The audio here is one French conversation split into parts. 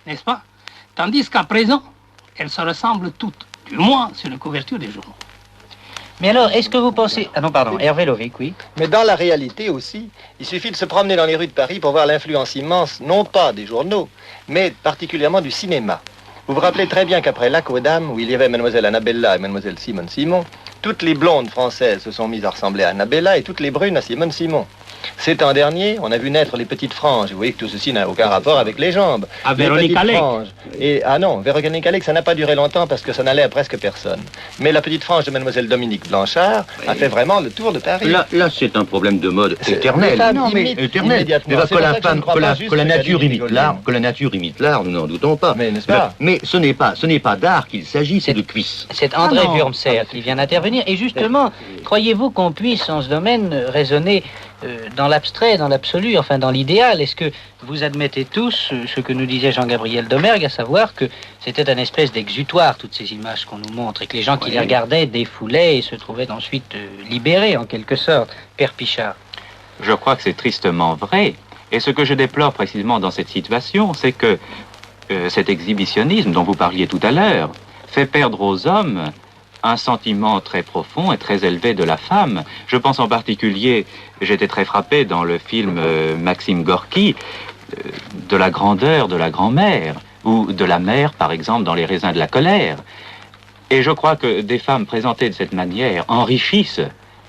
n'est-ce pas? Tandis qu'à présent, elles se ressemblent toutes, du moins sur les couvertures des journaux. Mais alors, est-ce que vous pensez... Ah non, pardon, Hervé Lovic, oui. Mais dans la réalité aussi, il suffit de se promener dans les rues de Paris pour voir l'influence immense, non pas des journaux, mais particulièrement du cinéma. Vous vous rappelez très bien qu'après Lac aux Dames, où il y avait Mademoiselle Annabella et Mademoiselle Simone Simon, toutes les blondes françaises se sont mises à ressembler à Annabella et toutes les brunes à Simone Simon. Ces temps derniers, on a vu naître les petites franges. Vous voyez que tout ceci n'a aucun rapport avec les jambes. À Véronique Alec. Et ah non, Véronique Alec, ça n'a pas duré longtemps parce que ça n'allait à presque personne. Mais la petite frange de Mademoiselle Dominique Blanchard a fait vraiment le tour de Paris. Là, c'est un problème de mode éternel. Éternel. Que la nature imite l'art, nous n'en doutons pas. Mais n'est-ce pas? Mais ce n'est pas d'art qu'il s'agit, c'est de cuisse. C'est André Wurmser qui vient d'intervenir. Et justement, croyez-vous qu'on puisse, en ce domaine, raisonner dans l'abstrait, dans l'absolu, enfin dans l'idéal? Est-ce que vous admettez tous ce que nous disait Jean-Gabriel Domergue, à savoir que c'était un espèce d'exutoire, toutes ces images qu'on nous montre, et que les gens qui les regardaient défoulaient et se trouvaient ensuite libérés, en quelque sorte? Père Pichard. Je crois que c'est tristement vrai. Et ce que je déplore précisément dans cette situation, c'est que cet exhibitionnisme dont vous parliez tout à l'heure fait perdre aux hommes un sentiment très profond et très élevé de la femme. Je pense en particulier, j'étais très frappé dans le film Maxime Gorky, de la grandeur de la grand-mère, ou de la mère, par exemple, dans Les raisins de la colère. Et je crois que des femmes présentées de cette manière enrichissent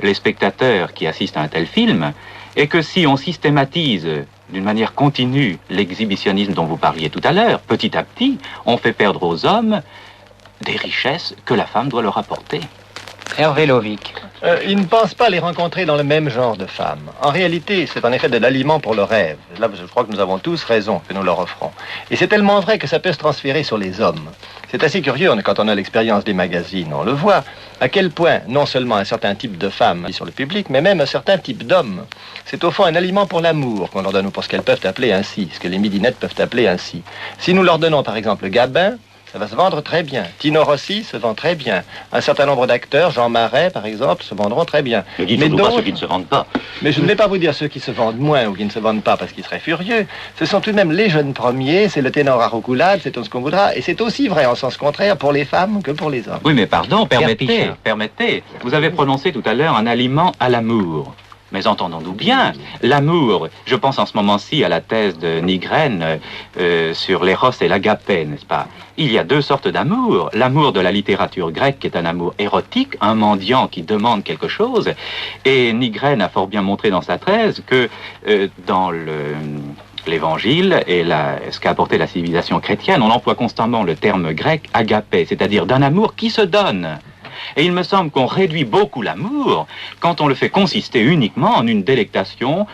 les spectateurs qui assistent à un tel film, et que si on systématise d'une manière continue l'exhibitionnisme dont vous parliez tout à l'heure, petit à petit, on fait perdre aux hommes des richesses que la femme doit leur apporter. Hervé Lovic. Ils ne pensent pas les rencontrer dans le même genre de femmes. En réalité, c'est en effet de l'aliment pour le rêve. Là, je crois que nous avons tous raison que nous leur offrons. Et c'est tellement vrai que ça peut se transférer sur les hommes. C'est assez curieux, quand on a l'expérience des magazines, on le voit, à quel point, non seulement un certain type de femmes sur le public, mais même un certain type d'hommes. C'est au fond un aliment pour l'amour qu'on leur donne, ou pour ce qu'elles peuvent appeler ainsi, ce que les midinettes peuvent appeler ainsi. Si nous leur donnons, par exemple, Gabin, ça va se vendre très bien. Tino Rossi se vend très bien. Un certain nombre d'acteurs, Jean Marais, par exemple, se vendront très bien. Ne dites surtout pas ceux qui ne se vendent pas. Mais je ne vais pas vous dire ceux qui se vendent moins ou qui ne se vendent pas parce qu'ils seraient furieux. Ce sont tout de même les jeunes premiers, c'est le ténor à roucoulade, c'est tout ce qu'on voudra. Et c'est aussi vrai en sens contraire pour les femmes que pour les hommes. Oui, mais pardon, permettez. Vous avez prononcé tout à l'heure un aliment à l'amour. Mais entendons-nous bien, l'amour, je pense en ce moment-ci à la thèse de Nigren sur l'éros et l'agapé, n'est-ce pas? Il y a deux sortes d'amour. L'amour de la littérature grecque qui est un amour érotique, un mendiant qui demande quelque chose. Et Nigren a fort bien montré dans sa thèse que dans l'Évangile et ce qu'a apporté la civilisation chrétienne, on emploie constamment le terme grec agapé, c'est-à-dire d'un amour qui se donne. Et il me semble qu'on réduit beaucoup l'amour quand on le fait consister uniquement en une délectation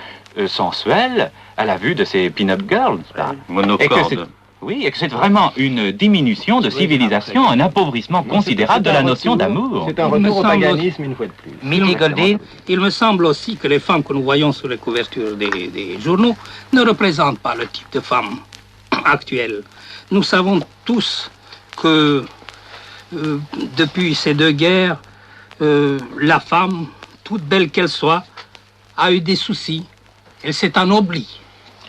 sensuelle à la vue de ces pin-up girls. Monocorde. Oui, et que c'est vraiment une diminution de civilisation, un appauvrissement considérable de la notion d'amour. C'est un retour au paganisme une fois de plus. Milly Goldin. Il me semble aussi que les femmes que nous voyons sur les couvertures des journaux ne représentent pas le type de femme actuelle. Nous savons tous que depuis ces deux guerres, la femme, toute belle qu'elle soit, a eu des soucis. Elle s'est anoblie.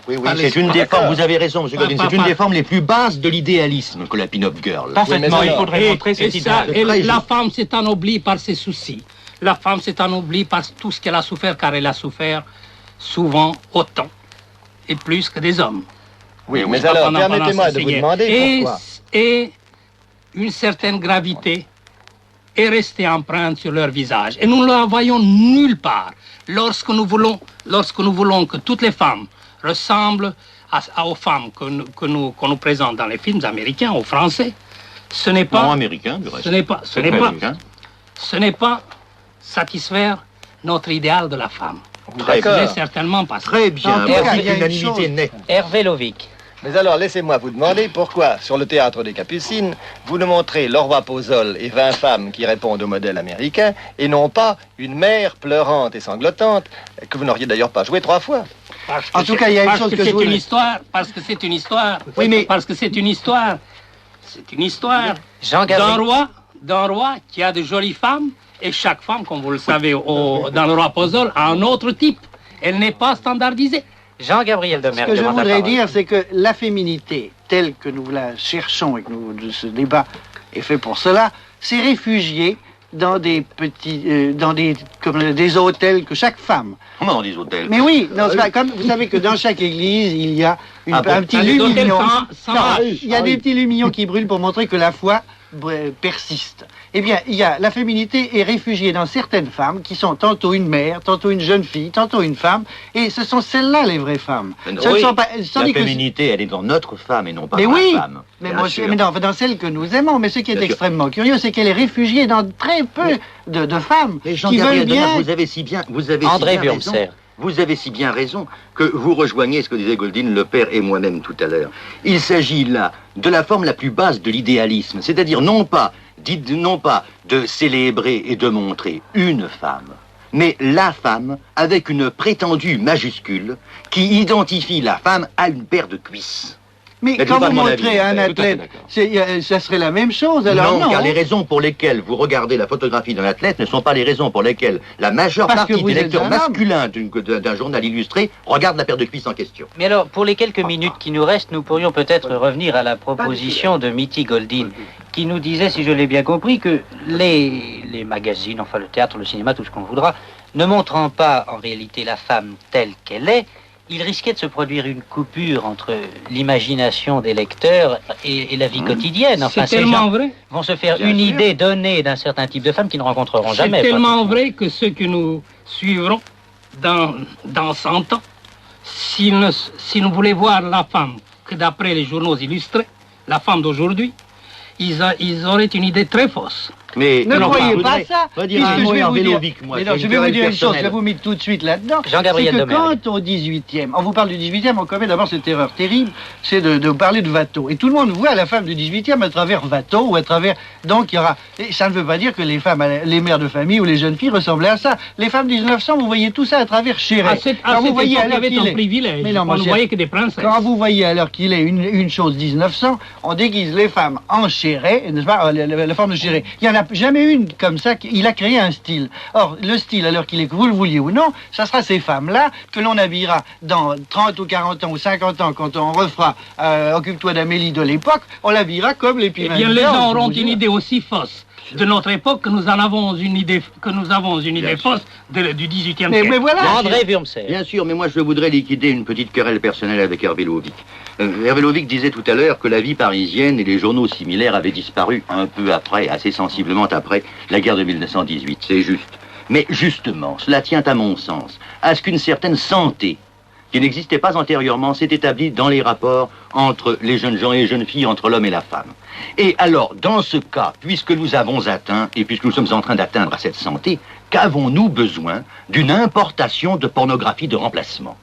Oui, c'est une des formes, vous avez raison, M. Godin, c'est une des formes les plus basses de l'idéalisme que la pin-up girl. Parfaitement, il faudrait montrer cette idéal. La femme s'est anoblie par ses soucis. La femme s'est anoblie par tout ce qu'elle a souffert, car elle a souffert souvent autant et plus que des hommes. Oui, mais alors, permettez-moi de vous demander pourquoi. Et une certaine gravité est restée empreinte sur leur visage. Et nous ne la voyons nulle part. Lorsque nous voulons que toutes les femmes ressemblent aux femmes qu'on nous présente dans les films américains, aux Français, ce n'est pas... Non, américain, du reste. Ce n'est pas satisfaire notre idéal de la femme. D'accord. Certainement pas. Très bien, unanimité nette. Hervé Lovic. Mais alors, laissez-moi vous demander pourquoi, sur le théâtre des Capucines, vous nous montrez le roi Pozole et 20 femmes qui répondent au modèle américain, et non pas une mère pleurante et sanglotante, que vous n'auriez d'ailleurs pas joué 3 fois. En tout cas, il y a une chose que je voulais... Parce que c'est une histoire. Oui, mais... Parce que c'est une histoire. C'est une histoire d'un roi qui a de jolies femmes, et chaque femme, comme vous le savez, dans le roi Pozole, a un autre type. Elle n'est pas standardisée. Jean-Gabriel Ce Domergue que je demande la voudrais parole. dire, c'est que la féminité, telle que nous la cherchons et que ce débat est fait pour cela, s'est réfugiée dans des petits, comme des hôtels que chaque femme. Comment on dit hôtel? Mais oui, non, c'est pas comme vous savez que dans chaque église, il y a Ah bon, un petit les hôtels lumignon. sans Non, âge. il y a des petits lumignons qui brûlent pour montrer que la foi persiste. Eh bien, la féminité est réfugiée dans certaines femmes qui sont tantôt une mère, tantôt une jeune fille, tantôt une femme, et ce sont celles-là les vraies femmes. Mais Ce ne oui, sont pas, la tandis que- féminité, elle est dans notre femme et non pas mais dans oui, la femme. mais, Bien moi, sûr. mais non, dans celle que nous aimons. Mais ce qui est Bien sûr. extrêmement curieux, c'est qu'elle est réfugiée dans très peu de femmes Mais qui Jean-Gabriel veulent bien. Domergue, vous avez si bien André raison. Wurmser. Vous avez si bien raison que vous rejoignez ce que disait Goldin, le père et moi-même tout à l'heure. Il s'agit là de la forme la plus basse de l'idéalisme, c'est-à-dire non pas de célébrer et de montrer une femme, mais la femme avec une prétendue majuscule qui identifie la femme à une paire de cuisses. Mais Mais quand tout à vous mon montrez avis, un tout à fait athlète, d'accord. ça serait la même chose. Alors non, car les raisons pour lesquelles vous regardez la photographie d'un athlète ne sont pas les raisons pour lesquelles la majeure Parce que partie vous des êtes lecteurs un homme. masculins d'un journal illustré regardent la paire de cuisses en question. Mais alors, pour les quelques minutes qui nous restent, nous pourrions peut-être revenir à la proposition de Mitty Goldin, qui nous disait, si je l'ai bien compris, que les magazines, enfin le théâtre, le cinéma, tout ce qu'on voudra, ne montrant pas en réalité la femme telle qu'elle est, il risquait de se produire une coupure entre l'imagination des lecteurs et la vie quotidienne. Enfin, C'est ces tellement gens vrai. vont se faire Bien une sûr. idée donnée d'un certain type de femme qu'ils ne rencontreront C'est jamais. tellement pratiquement. vrai que ceux que nous suivrons dans 100 ans, si nous voulaient voir la femme que d'après les journaux illustrés, la femme d'aujourd'hui, ils auraient une idée très fausse. Mais ne non, croyez je pas voudrais ça. redire un puisque mot je vais Hervé vous dire, Lovic, moi, mais c'est non, une je vais vous querelle dire une chose, je vais personnelle. vous mettre tout de suite là-dedans. Jean-Gabriel C'est que Domergue. quand au 18e, on vous parle du 18e, on commet d'abord cette erreur terrible, c'est de parler de Watteau. Et tout le monde voit la femme du 18e à travers Watteau ou à travers... Donc il y aura... Et ça ne veut pas dire que les femmes, les mères de famille ou les jeunes filles ressemblaient à ça. Les femmes du 1900, vous voyez tout ça à travers Chéret. À cette Quand vous voyez époque, à il y l'heure avait qu'il un est- privilège. Mais non, On mon ne cher, voyait que des princesses. Quand vous voyez à l'heure qu'il est une chose 1900, on déguise les femmes en Chéret, n'est-ce pas, la forme de Chéret. Il n'y en a jamais une comme ça, il a créé un style. Or, le style, à l'heure qu'il est, que vous le vouliez ou non, ça sera ces femmes-là que l'on habillera dans 30 ou 40 ans ou 50 ans, quand on refera Occupe-toi d'Amélie de l'époque, on l'habillera comme les Eh Piments. bien, les gens auront une idée aussi fausse de notre époque que nous en avons une idée, fausse du 18e Mais siècle. voilà. André Wurmser. Bien sûr, mais moi je voudrais liquider une petite querelle personnelle avec Hervé Lovic. Hervé Lovic disait tout à l'heure que la vie parisienne et les journaux similaires avaient disparu un peu après, assez sensiblement après, la guerre de 1918. C'est juste. Mais justement, cela tient à mon sens à ce qu'une certaine santé, qui n'existait pas antérieurement, s'est établie dans les rapports entre les jeunes gens et les jeunes filles, entre l'homme et la femme. Et alors, dans ce cas, puisque nous avons atteint, et puisque nous sommes en train d'atteindre à cette santé, qu'avons-nous besoin d'une importation de pornographie de remplacement?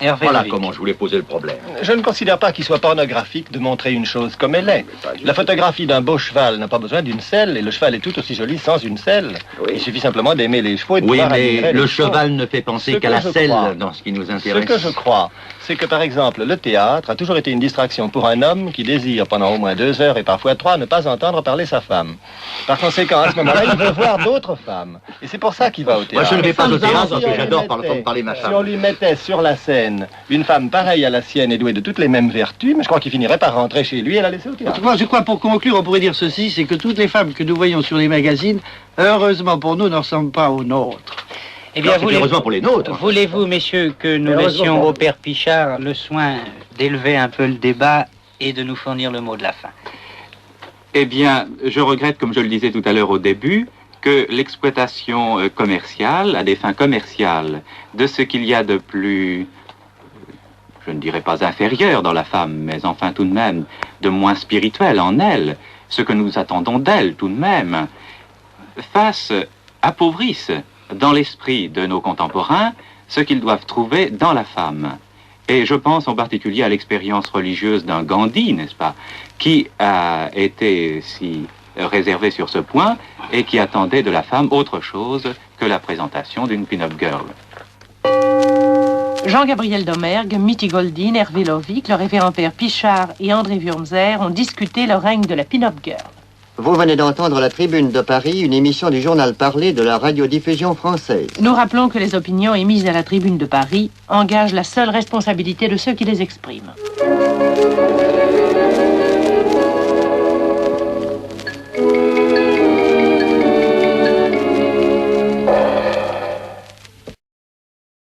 Hervé Voilà Lovic. comment je voulais poser le problème. Je ne considère pas qu'il soit pornographique de montrer une chose comme elle est. La photographie d'un beau cheval n'a pas besoin d'une selle, et le cheval est tout aussi joli sans une selle. Oui. Il suffit simplement d'aimer les chevaux et de Oui, pouvoir mais admirer le les chevaux. cheval ne fait penser Ce qu'à que la je selle crois. dans ce qui nous Ce intéresse. que je crois, c'est que par exemple, le théâtre a toujours été une distraction pour un homme qui désire pendant au moins 2 heures et parfois 3 ne pas entendre parler sa femme. Par conséquent, à ce moment-là, il veut voir d'autres femmes. Et c'est pour ça qu'il va au Moi, théâtre. je ne vais pas au théâtre parce Si on que lui j'adore mettait- entendre parler ma Si on femme. lui mettait sur la scène une femme pareille à la sienne et douée de toutes les mêmes vertus, mais je crois qu'il finirait par rentrer chez lui et la laisser au théâtre. Je crois, pour conclure, on pourrait dire ceci, c'est que toutes les femmes que nous voyons sur les magazines, heureusement pour nous, ne ressemblent pas aux nôtres. Eh bien, Alors, c'est heureusement pour les nôtres. Voulez-vous, messieurs, que nous Heureusement laissions pour au père Pichard le soin d'élever un peu le débat et de nous fournir le mot de la fin? Eh bien, je regrette, comme je le disais tout à l'heure au début, que l'exploitation commerciale, à des fins commerciales, de ce qu'il y a de plus, je ne dirais pas inférieur dans la femme, mais enfin tout de même de moins spirituel en elle, ce que nous attendons d'elle tout de même, appauvrissent dans l'esprit de nos contemporains ce qu'ils doivent trouver dans la femme. Et je pense en particulier à l'expérience religieuse d'un Gandhi, n'est-ce pas, qui a été si réservé sur ce point et qui attendait de la femme autre chose que la présentation d'une pin-up girl. Jean-Gabriel Domergue, Mitty Goldin, Hervé Lovic, le révérend père Pichard et André Wurmser ont discuté le règne de la pin-up girl. Vous venez d'entendre La Tribune de Paris, une émission du journal parlé de la radiodiffusion française. Nous rappelons que les opinions émises à la Tribune de Paris engagent la seule responsabilité de ceux qui les expriment.